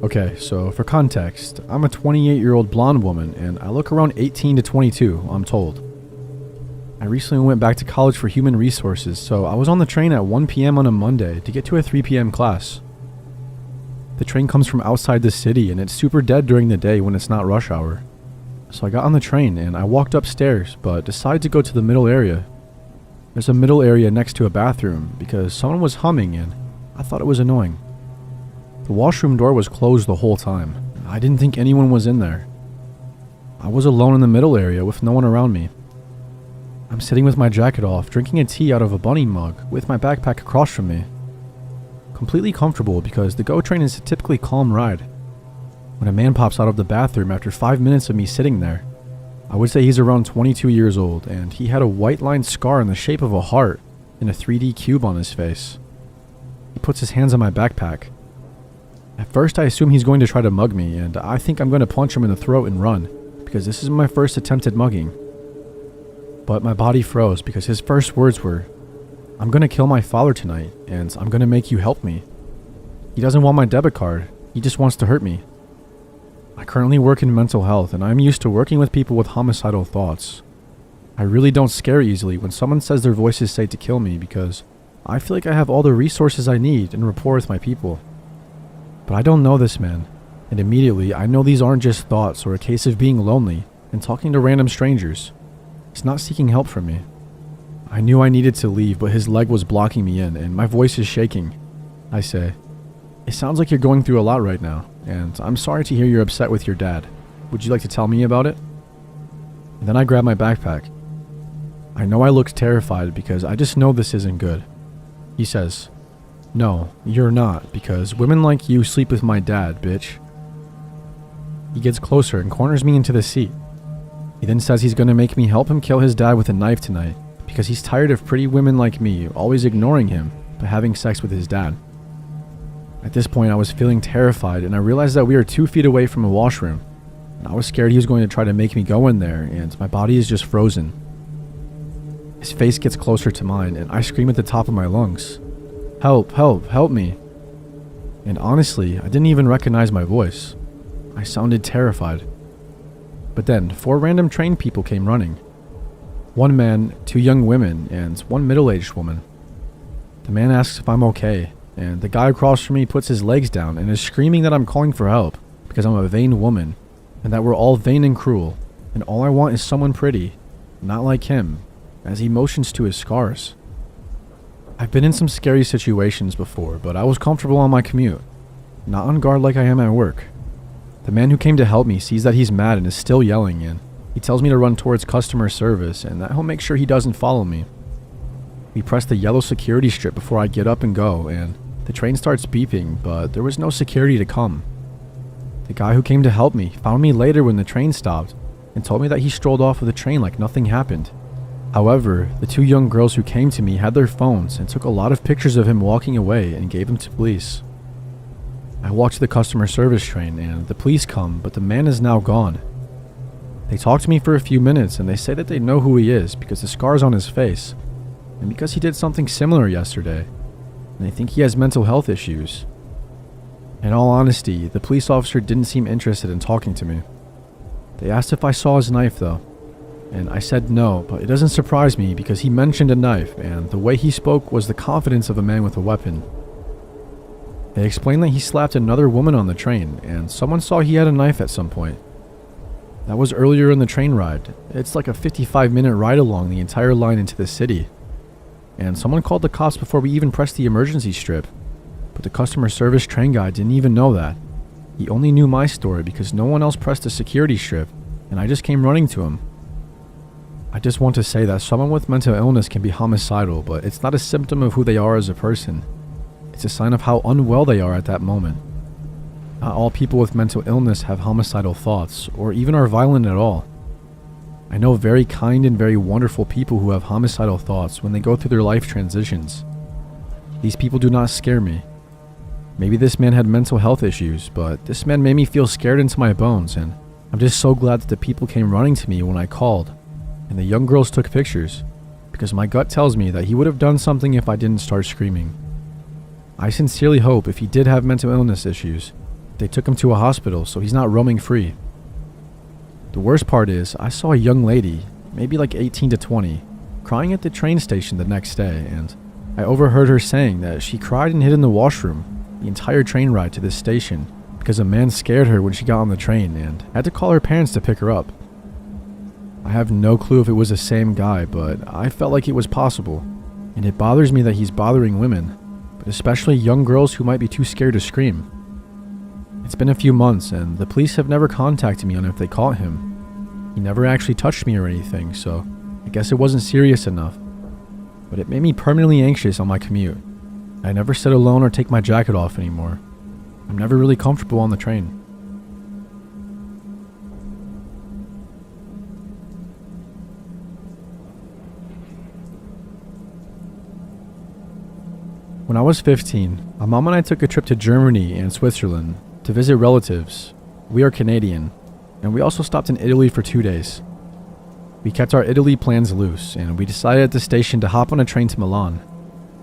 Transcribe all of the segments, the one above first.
Okay, so for context, I'm a 28-year-old blonde woman and I look around 18 to 22, I'm told. I recently went back to college for human resources, so I was on the train at 1 p.m. on a Monday to get to a 3 p.m. class. The train comes from outside the city and it's super dead during the day when it's not rush hour. So I got on the train and I walked upstairs, but decided to go to the middle area. There's a middle area next to a bathroom because someone was humming and I thought it was annoying. The washroom door was closed the whole time. I didn't think anyone was in there. I was alone in the middle area with no one around me. I'm sitting with my jacket off, drinking a tea out of a bunny mug with my backpack across from me. Completely comfortable because the GO train is a typically calm ride. When a man pops out of the bathroom after 5 minutes of me sitting there, I would say he's around 22 years old and he had a white lined scar in the shape of a heart and a 3D cube on his face. He puts his hands on my backpack. At first I assume he's going to try to mug me and I think I'm going to punch him in the throat and run because this is my first attempt at mugging. But my body froze because his first words were, "I'm going to kill my father tonight and I'm going to make you help me." He doesn't want my debit card, he just wants to hurt me. I currently work in mental health and I'm used to working with people with homicidal thoughts. I really don't scare easily when someone says their voices say to kill me because I feel like I have all the resources I need and rapport with my people. But I don't know this man, and immediately I know these aren't just thoughts or a case of being lonely and talking to random strangers. He's not seeking help from me. I knew I needed to leave, but his leg was blocking me in and my voice is shaking. I say, "It sounds like you're going through a lot right now, and I'm sorry to hear you're upset with your dad. Would you like to tell me about it?" And then I grab my backpack. I know I looked terrified because I just know this isn't good. He says, "No, you're not, because women like you sleep with my dad, bitch." He gets closer and corners me into the seat. He then says he's going to make me help him kill his dad with a knife tonight because he's tired of pretty women like me always ignoring him but having sex with his dad. At this point I was feeling terrified and I realized that we are 2 feet away from a washroom. And I was scared he was going to try to make me go in there and my body is just frozen. His face gets closer to mine and I scream at the top of my lungs. "Help, help, help me." And honestly, I didn't even recognize my voice. I sounded terrified. But then, 4 random train people came running. 1 man, 2 young women, and 1 middle-aged woman. The man asks if I'm okay, and the guy across from me puts his legs down and is screaming that I'm calling for help because I'm a vain woman, and that we're all vain and cruel, and all I want is someone pretty, not like him, as he motions to his scars. I've been in some scary situations before, but I was comfortable on my commute, not on guard like I am at work. The man who came to help me sees that he's mad and is still yelling, and he tells me to run towards customer service and that he'll make sure he doesn't follow me. We press the yellow security strip before I get up and go, and the train starts beeping, but there was no security to come. The guy who came to help me found me later when the train stopped and told me that he strolled off of the train like nothing happened. However, the 2 young girls who came to me had their phones and took a lot of pictures of him walking away and gave them to police. I walk to the customer service train and the police come, but the man is now gone. They talk to me for a few minutes and they say that they know who he is because the scars on his face and because he did something similar yesterday, and they think he has mental health issues. In all honesty, the police officer didn't seem interested in talking to me. They asked if I saw his knife though. And I said no, but it doesn't surprise me because he mentioned a knife and the way he spoke was the confidence of a man with a weapon. They explained that he slapped another woman on the train and someone saw he had a knife at some point. That was earlier in the train ride. It's like a 55-minute ride along the entire line into the city. And someone called the cops before we even pressed the emergency strip. But the customer service train guy didn't even know that. He only knew my story because no one else pressed the security strip and I just came running to him. I just want to say that someone with mental illness can be homicidal, but it's not a symptom of who they are as a person. It's a sign of how unwell they are at that moment. Not all people with mental illness have homicidal thoughts, or even are violent at all. I know very kind and very wonderful people who have homicidal thoughts when they go through their life transitions. These people do not scare me. Maybe this man had mental health issues, but this man made me feel scared into my bones, and I'm just so glad that the people came running to me when I called. And the young girls took pictures, because my gut tells me that he would have done something if I didn't start screaming. I sincerely hope if he did have mental illness issues, they took him to a hospital so he's not roaming free. The worst part is, I saw a young lady, maybe like 18 to 20, crying at the train station the next day, and I overheard her saying that she cried and hid in the washroom the entire train ride to this station because a man scared her when she got on the train and had to call her parents to pick her up. I have no clue if it was the same guy, but I felt like it was possible, and it bothers me that he's bothering women, but especially young girls who might be too scared to scream. It's been a few months, and the police have never contacted me on if they caught him. He never actually touched me or anything, so I guess it wasn't serious enough. But it made me permanently anxious on my commute. I never sit alone or take my jacket off anymore. I'm never really comfortable on the train. When I was 15, my mom and I took a trip to Germany and Switzerland to visit relatives. We are Canadian, and we also stopped in Italy for 2 days. We kept our Italy plans loose, and we decided at the station to hop on a train to Milan.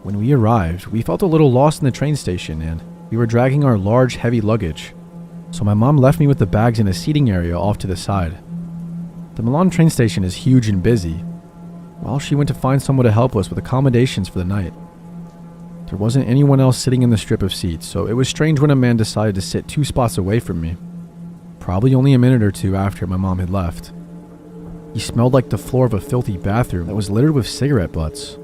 When we arrived, we felt a little lost in the train station, and we were dragging our large, heavy luggage. So my mom left me with the bags in a seating area off to the side. The Milan train station is huge and busy, while she went to find someone to help us with accommodations for the night. There wasn't anyone else sitting in the strip of seats, so it was strange when a man decided to sit 2 spots away from me. Probably only a minute or 2 after my mom had left. He smelled like the floor of a filthy bathroom that was littered with cigarette butts.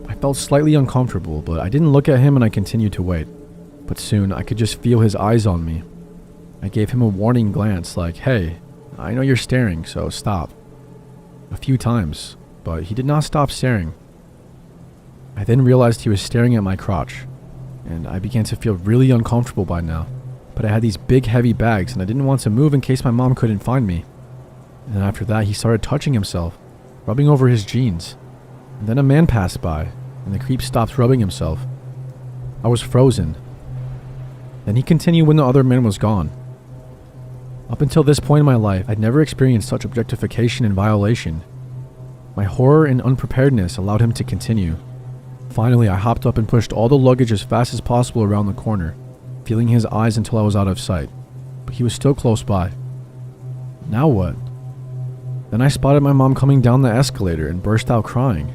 I felt slightly uncomfortable, but I didn't look at him and I continued to wait. But soon, I could just feel his eyes on me. I gave him a warning glance like, "Hey, I know you're staring, so stop." A few times, but he did not stop staring. I then realized he was staring at my crotch, and I began to feel really uncomfortable by now. But I had these big heavy bags and I didn't want to move in case my mom couldn't find me. And then after that, he started touching himself, rubbing over his jeans. And then a man passed by, and the creep stopped rubbing himself. I was frozen. Then he continued when the other man was gone. Up until this point in my life, I'd never experienced such objectification and violation. My horror and unpreparedness allowed him to continue. Finally, I hopped up and pushed all the luggage as fast as possible around the corner, feeling his eyes until I was out of sight. But he was still close by. Now what? Then I spotted my mom coming down the escalator and burst out crying.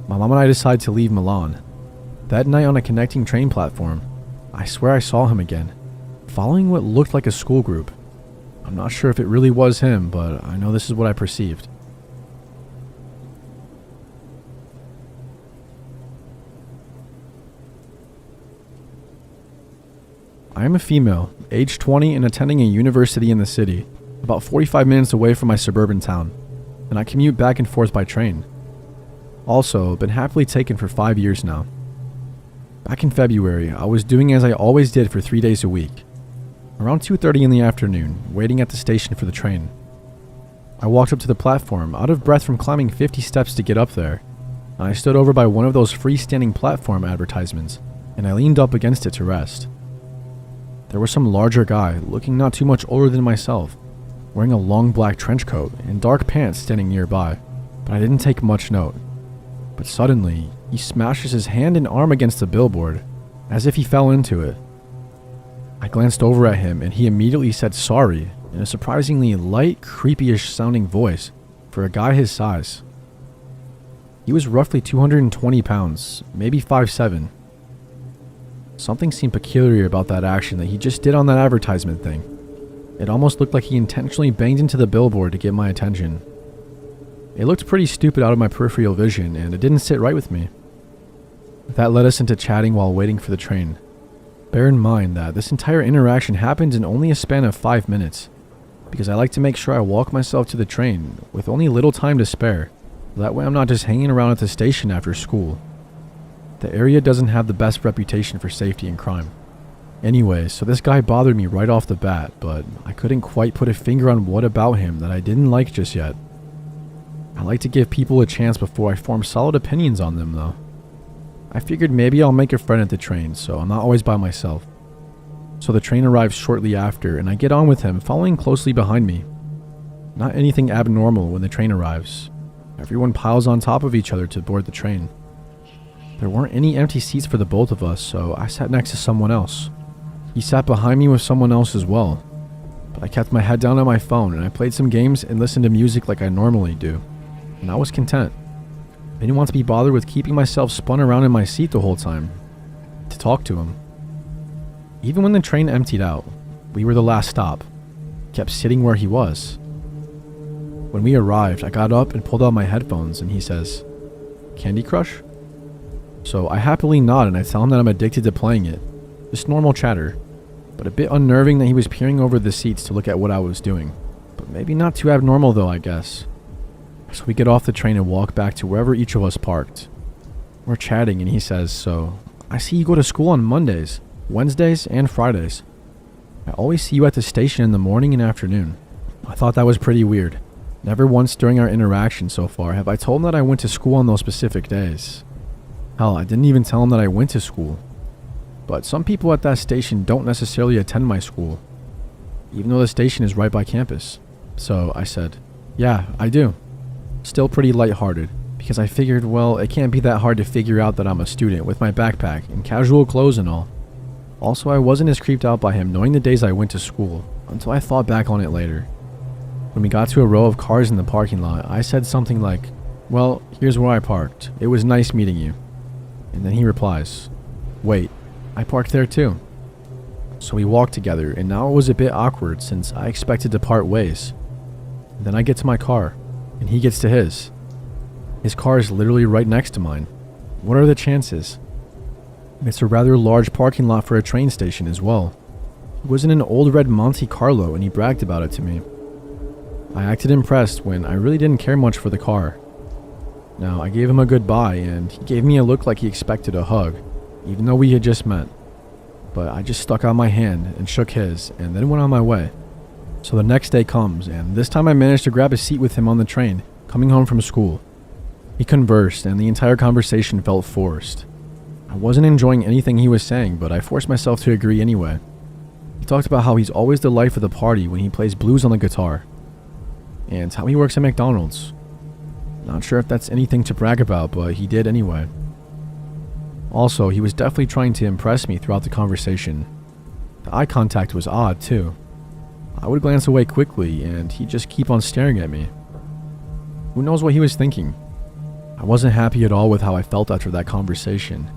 My mom and I decided to leave Milan. That night on a connecting train platform, I swear I saw him again, following what looked like a school group. I'm not sure if it really was him, but I know this is what I perceived. I am a female, age 20 and attending a university in the city, about 45 minutes away from my suburban town, and I commute back and forth by train. Also, been happily taken for 5 years now. Back in February, I was doing as I always did for 3 days a week. Around 2:30 in the afternoon, waiting at the station for the train. I walked up to the platform, out of breath from climbing 50 steps to get up there, and I stood over by one of those freestanding platform advertisements, and I leaned up against it to rest. There was some larger guy, looking not too much older than myself, wearing a long black trench coat and dark pants standing nearby, but I didn't take much note. But suddenly, he smashes his hand and arm against the billboard, as if he fell into it. I glanced over at him and he immediately said sorry in a surprisingly light, creepy-ish sounding voice for a guy his size. He was roughly 220 pounds, maybe 5'7". Something seemed peculiar about that action that he just did on that advertisement thing. It almost looked like he intentionally banged into the billboard to get my attention. It looked pretty stupid out of my peripheral vision, and it didn't sit right with me. That led us into chatting while waiting for the train. Bear in mind that this entire interaction happened in only a span of 5 minutes, because I like to make sure I walk myself to the train with only little time to spare. That way I'm not just hanging around at the station after school. The area doesn't have the best reputation for safety and crime. Anyway, so this guy bothered me right off the bat, but I couldn't quite put a finger on what about him that I didn't like just yet. I like to give people a chance before I form solid opinions on them though. I figured maybe I'll make a friend at the train, so I'm not always by myself. So the train arrives shortly after, and I get on with him, following closely behind me. Not anything abnormal when the train arrives. Everyone piles on top of each other to board the train. There weren't any empty seats for the both of us, so I sat next to someone else. He sat behind me with someone else as well. But I kept my head down on my phone and I played some games and listened to music like I normally do. And I was content. I didn't want to be bothered with keeping myself spun around in my seat the whole time to talk to him. Even when the train emptied out, we were the last stop. I kept sitting where he was. When we arrived, I got up and pulled out my headphones and he says, "Candy Crush?" So I happily nod and I tell him that I'm addicted to playing it. Just normal chatter, but a bit unnerving that he was peering over the seats to look at what I was doing. But maybe not too abnormal though, I guess. So we get off the train and walk back to wherever each of us parked. We're chatting and he says, "So, I see you go to school on Mondays, Wednesdays, and Fridays. I always see you at the station in the morning and afternoon." I thought that was pretty weird. Never once during our interaction so far have I told him that I went to school on those specific days. Hell, I didn't even tell him that I went to school. But some people at that station don't necessarily attend my school, even though the station is right by campus. So I said, "Yeah, I do." Still pretty lighthearted, because I figured, well, it can't be that hard to figure out that I'm a student with my backpack and casual clothes and all. Also, I wasn't as creeped out by him knowing the days I went to school, until I thought back on it later. When we got to a row of cars in the parking lot, I said something like, "Well, here's where I parked. It was nice meeting you." And then he replies, "Wait, I parked there too." So we walked together, and now it was a bit awkward since I expected to part ways. And then I get to my car, and he gets to his. His car is literally right next to mine. What are the chances? It's a rather large parking lot for a train station as well. It was in an old red Monte Carlo, and he bragged about it to me. I acted impressed when I really didn't care much for the car. Now, I gave him a goodbye, and he gave me a look like he expected a hug, even though we had just met. But I just stuck out my hand and shook his, and then went on my way. So the next day comes, and this time I managed to grab a seat with him on the train, coming home from school. He conversed, and the entire conversation felt forced. I wasn't enjoying anything he was saying, but I forced myself to agree anyway. He talked about how he's always the life of the party when he plays blues on the guitar, and how he works at McDonald's. Not sure if that's anything to brag about, but he did anyway. Also, he was definitely trying to impress me throughout the conversation. The eye contact was odd, too. I would glance away quickly, and he'd just keep on staring at me. Who knows what he was thinking? I wasn't happy at all with how I felt after that conversation.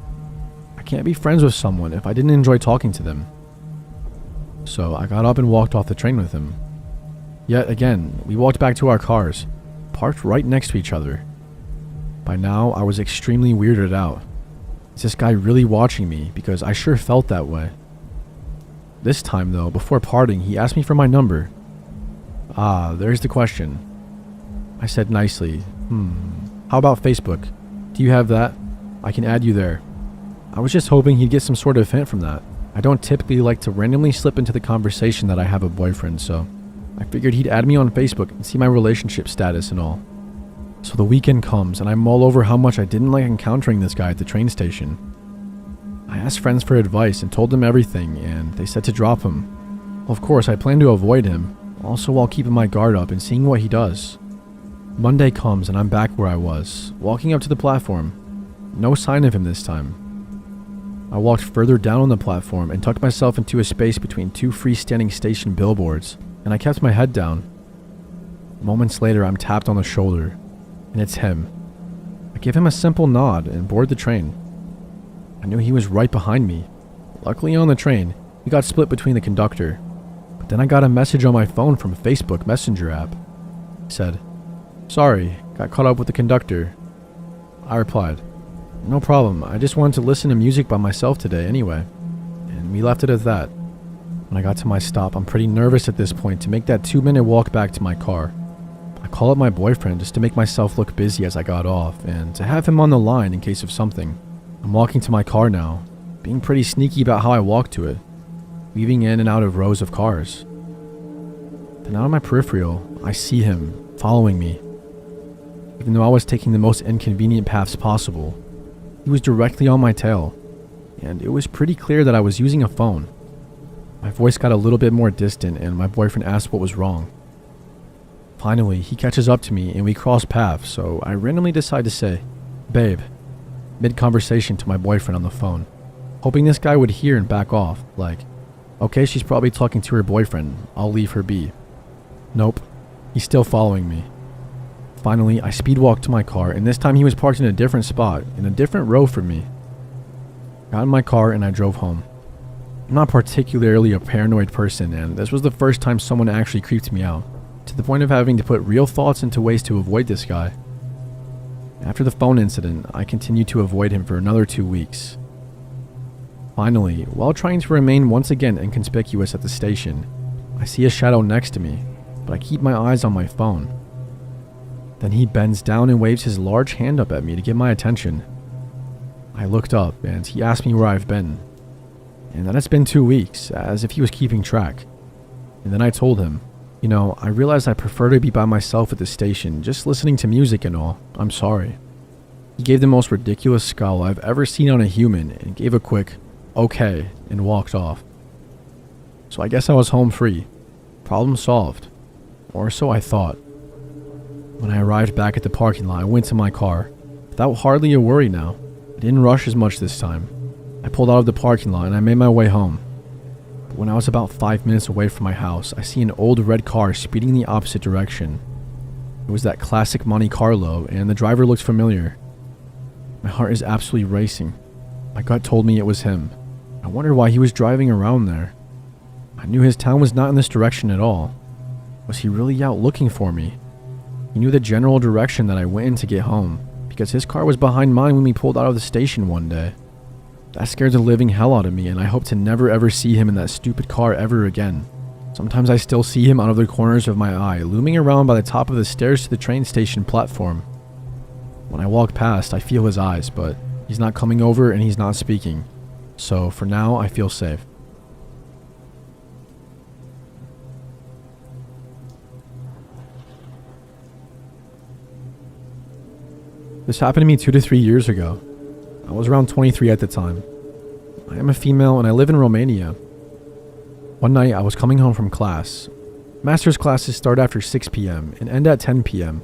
I can't be friends with someone if I didn't enjoy talking to them. So I got up and walked off the train with him. Yet again, we walked back to our cars, parked right next to each other. By now, I was extremely weirded out. Is this guy really watching me? Because I sure felt that way. This time though, before parting, he asked me for my number. There's the question. I said nicely, how about Facebook? Do you have that? I can add you there. I was just hoping he'd get some sort of hint from that. I don't typically like to randomly slip into the conversation that I have a boyfriend, so I figured he'd add me on Facebook and see my relationship status and all. So the weekend comes, and I mull over how much I didn't like encountering this guy at the train station. I asked friends for advice and told them everything, and they said to drop him. Well, of course, I plan to avoid him, also while keeping my guard up and seeing what he does. Monday comes, and I'm back where I was, walking up to the platform. No sign of him this time. I walked further down on the platform and tucked myself into a space between two freestanding station billboards, and I kept my head down. Moments later, I'm tapped on the shoulder, and it's him. I give him a simple nod and board the train. I knew he was right behind me. Luckily on the train, we got split between the conductor, but then I got a message on my phone from Facebook Messenger app. It said, "Sorry, got caught up with the conductor." I replied, "No problem, I just wanted to listen to music by myself today anyway." And we left it at that. When I got to my stop, I'm pretty nervous at this point to make that 2-minute walk back to my car. I call up my boyfriend just to make myself look busy as I got off, and to have him on the line in case of something. I'm walking to my car now, being pretty sneaky about how I walk to it, weaving in and out of rows of cars. Then out of my peripheral, I see him, following me. Even though I was taking the most inconvenient paths possible, he was directly on my tail, and it was pretty clear that I was using a phone. My voice got a little bit more distant, and my boyfriend asked what was wrong. Finally, he catches up to me and we cross paths, so I randomly decide to say, "Babe." mid-conversation to my boyfriend on the phone, hoping this guy would hear and back off, like, okay, she's probably talking to her boyfriend, I'll leave her be. Nope, he's still following me. Finally, I speed walked to my car, and this time he was parked in a different spot, in a different row from me. Got in my car and I drove home. I'm not particularly a paranoid person, and this was the first time someone actually creeped me out, to the point of having to put real thoughts into ways to avoid this guy. After the phone incident, I continued to avoid him for another 2 weeks. Finally, while trying to remain once again inconspicuous at the station, I see a shadow next to me, but I keep my eyes on my phone. Then he bends down and waves his large hand up at me to get my attention. I looked up and he asked me where I've been, and that it's been 2 weeks, as if he was keeping track. And then I told him, you know, I realized I prefer to be by myself at the station, just listening to music and all. I'm sorry. He gave the most ridiculous scowl I've ever seen on a human and gave a quick, okay, and walked off. So I guess I was home free. Problem solved. Or so I thought. When I arrived back at the parking lot, I went to my car. Without hardly a worry now. I didn't rush as much this time. I pulled out of the parking lot and I made my way home. But when I was about 5 minutes away from my house, I see an old red car speeding in the opposite direction. It was that classic Monte Carlo, and the driver looked familiar. My heart is absolutely racing. My gut told me it was him. I wondered why he was driving around there. I knew his town was not in this direction at all. Was he really out looking for me? He knew the general direction that I went in to get home, because his car was behind mine when we pulled out of the station one day. That scared the living hell out of me, and I hope to never ever see him in that stupid car ever again. Sometimes I still see him out of the corners of my eye, looming around by the top of the stairs to the train station platform. When I walk past, I feel his eyes, but he's not coming over and he's not speaking. So for now, I feel safe. This happened to me 2 to 3 years ago. I was around 23 at the time. I am a female and I live in Romania. One night I was coming home from class. Master's classes start after 6 p.m. and end at 10 p.m.,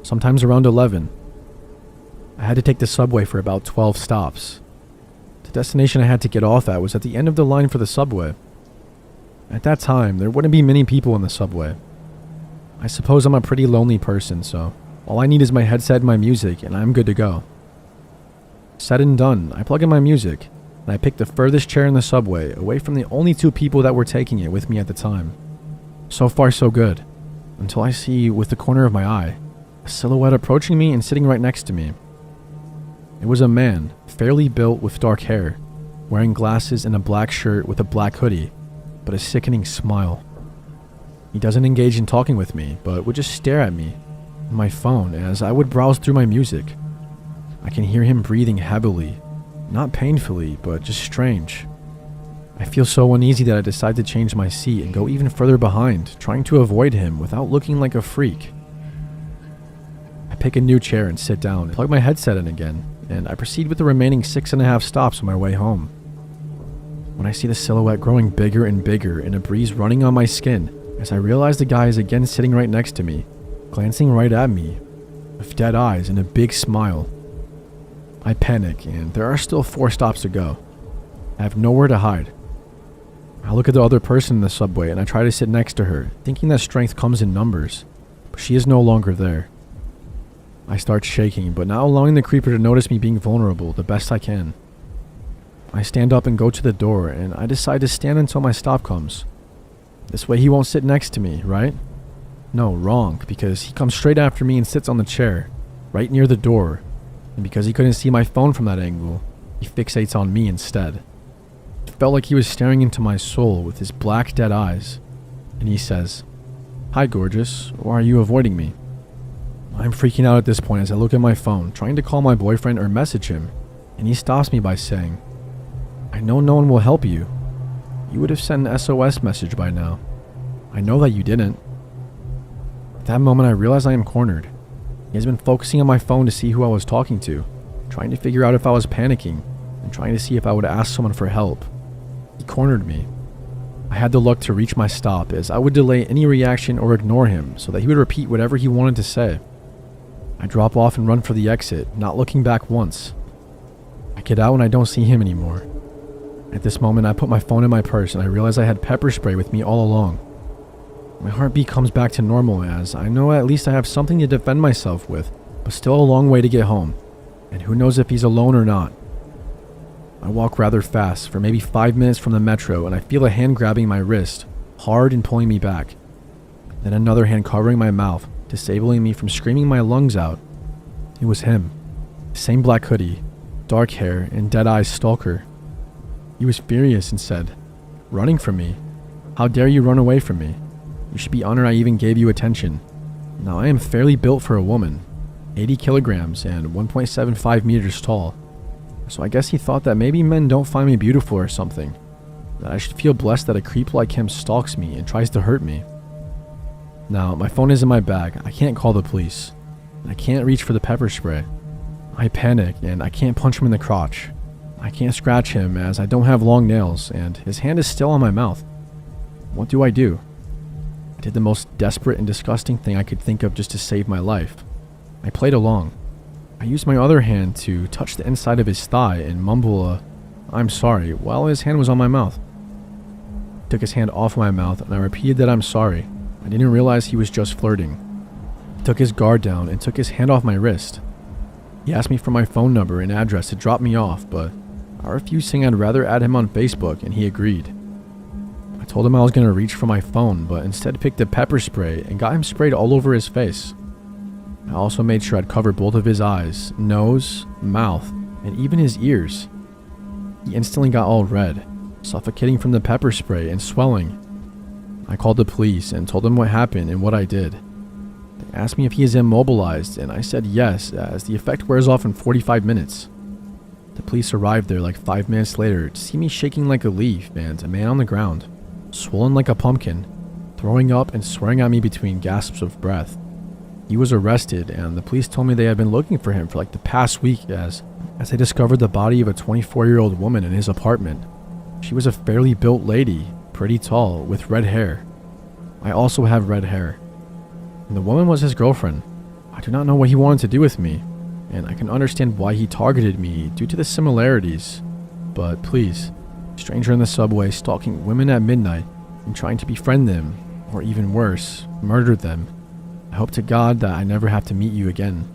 sometimes around 11. I had to take the subway for about 12 stops. The destination I had to get off at was at the end of the line for the subway. At that time, there wouldn't be many people in the subway. I suppose I'm a pretty lonely person, so all I need is my headset and my music, and I'm good to go. Said and done, I plug in my music, and I pick the furthest chair in the subway, away from the only 2 people that were taking it with me at the time. So far so good, until I see, with the corner of my eye, a silhouette approaching me and sitting right next to me. It was a man, fairly built with dark hair, wearing glasses and a black shirt with a black hoodie, but a sickening smile. He doesn't engage in talking with me, but would just stare at me, my phone, as I would browse through my music. I can hear him breathing heavily, not painfully, but just strange. I feel so uneasy that I decide to change my seat and go even further behind, trying to avoid him without looking like a freak. I pick a new chair and sit down, plug my headset in again, and I proceed with the remaining 6.5 stops on my way home. When I see the silhouette growing bigger and bigger and a breeze running on my skin, as I realize the guy is again sitting right next to me, glancing right at me, with dead eyes and a big smile. I panic, and there are still 4 stops to go. I have nowhere to hide. I look at the other person in the subway and I try to sit next to her, thinking that strength comes in numbers, but she is no longer there. I start shaking, but not allowing the creeper to notice me being vulnerable the best I can. I stand up and go to the door, and I decide to stand until my stop comes. This way he won't sit next to me, right? No, wrong, because he comes straight after me and sits on the chair, right near the door, and because he couldn't see my phone from that angle, he fixates on me instead. It felt like he was staring into my soul with his black dead eyes, and he says, "Hi gorgeous, why are you avoiding me?" I'm freaking out at this point as I look at my phone, trying to call my boyfriend or message him, and he stops me by saying, "I know no one will help you. You would have sent an SOS message by now. I know that you didn't." At that moment I realize I am cornered. He has been focusing on my phone to see who I was talking to, trying to figure out if I was panicking, and trying to see if I would ask someone for help. He cornered me. I had the luck to reach my stop, as I would delay any reaction or ignore him so that he would repeat whatever he wanted to say. I drop off and run for the exit, not looking back once. I get out and I don't see him anymore. At this moment, I put my phone in my purse and I realize I had pepper spray with me all along. My heartbeat comes back to normal as I know at least I have something to defend myself with, but still a long way to get home, and who knows if he's alone or not. I walk rather fast for maybe 5 minutes from the metro and I feel a hand grabbing my wrist, hard and pulling me back. Then another hand covering my mouth, disabling me from screaming my lungs out. It was him. Same black hoodie, dark hair, and dead-eyed stalker. He was furious and said, "Running from me? How dare you run away from me? You should be honored I even gave you attention. Now I am fairly built for a woman, 80 kilograms and 1.75 meters tall. So I guess he thought that maybe men don't find me beautiful or something. That I should feel blessed that a creep like him stalks me and tries to hurt me. Now, my phone is in my bag. I can't call the police. I can't reach for the pepper spray. I panic and I can't punch him in the crotch. I can't scratch him as I don't have long nails and his hand is still on my mouth. What do? I did the most desperate and disgusting thing I could think of just to save my life. I played along. I used my other hand to touch the inside of his thigh and mumble a "I'm sorry" while his hand was on my mouth. I took his hand off my mouth and I repeated that I'm sorry. I didn't realize he was just flirting. He took his guard down and took his hand off my wrist. He asked me for my phone number and address to drop me off, but I refused, saying I'd rather add him on Facebook, and he agreed. I told him I was going to reach for my phone, but instead picked a pepper spray and got him sprayed all over his face. I also made sure I'd cover both of his eyes, nose, mouth, and even his ears. He instantly got all red, suffocating from the pepper spray and swelling. I called the police and told them what happened and what I did. They asked me if he is immobilized, and I said yes, as the effect wears off in 45 minutes. The police arrived there like 5 minutes later to see me shaking like a leaf and a man on the ground, swollen like a pumpkin, throwing up and swearing at me between gasps of breath. He was arrested, and the police told me they had been looking for him for like the past week as they discovered the body of a 24-year-old woman in his apartment. She was a fairly built lady, pretty tall, with red hair. I also have red hair. And the woman was his girlfriend. I do not know what he wanted to do with me, and I can understand why he targeted me due to the similarities. But please, stranger in the subway stalking women at midnight and trying to befriend them, or even worse, murder them. I hope to God that I never have to meet you again.